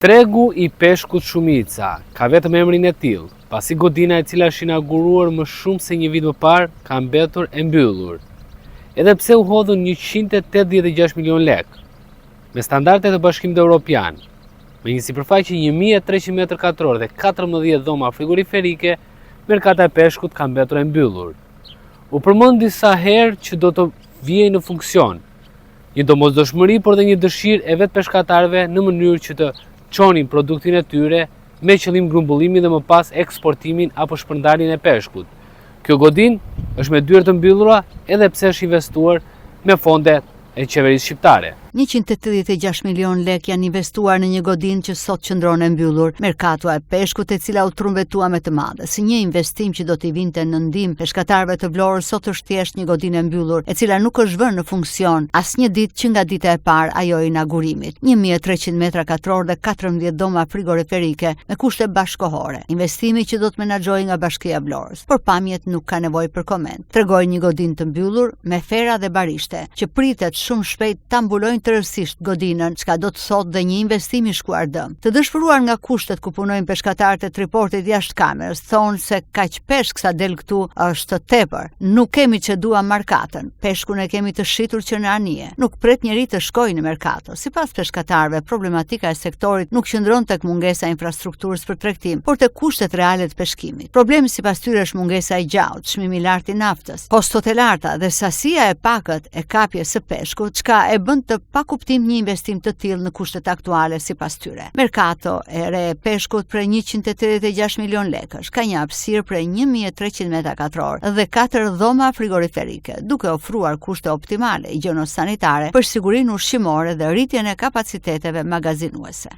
Tregu i peshkut Shumica ka vetëm emrin e tillë, pasi godina e cila është inauguruar më shumë se një vit më parë ka mbetur e mbyllur, edhe pse u hodhën 186 milion lekë. Me standardet e Bashkimit Evropian, me një sipërfaqe 1300 m2 dhe 14 dhoma frigoriferike, merkata e peshkut ka mbetur e mbyllur. U përmend disa herë që do të vijej në funksion, një domosdoshmëri por dhe një dëshirë e vetë peshkatarëve në mënyrë që të çonin produktin e tyre me qëllim grumbullimin dhe më pas eksportimin apo shpërndarjen e peshkut. Kjo godinë është me dyert të mbyllura edhe pse është investuar me fonde e qeverisë shqiptare. 186 milion lek janë investuar në një godinë që sot qëndron e mbyllur, merkatua e peshkut e cila u trumbetua me të madhe. Si një investim që do t'i vinte në ndihmë peshkatarëve të Vlorës, sot është thjesht një godinë e mbyllur, e cila nuk është vënë në funksion asnjë ditë që nga dita e parë ajo e inaugurimit. 1300 m2 dhe 14 dhoma frigoriferike me kushte bashkëkohore. Investimi që do të menaxhojë nga Bashkia e Vlorës, por pamjet nuk ka nevojë për koment. Tregoi një godinë të mbyllur me fera dhe barishte, që pritet shumë shpejt ta mbulojnë tërësisht godinën, çka do të thotë dhe një investim i shkuar dëm. Të dëshpëruar nga kushtet ku punojnë peshkatarët e triportit jashtë kamerës, thonë se kaq peshk sa del këtu është tepër. Nuk kemi që dua markatën, peshkun e kemi të shitur që në anije. Nuk pret njeri të shkojë në merkato. Sipas peshkatarëve, problematika e sektorit nuk qëndron tek mungesa e infrastrukturës për tregtim, por tek kushtet reale të peshkimit. Problemi sipas tyre është mungesa e gjaut, çmimi i lartë i naftës, kostot e larta dhe sasia e pakët e kapjes së peshkut, çka e bën të pa kuptim një investim të tillë në kushtet aktuale sipas tyre. Merkato e re e peshkut për 186 milion lekësh ka një hapësirë për 1300 m2 dhe 4 dhoma frigoriferike, duke ofruar kushte optimale higjieno-sanitare për sigurinë ushqimore dhe rritjen e kapaciteteve magazinuese.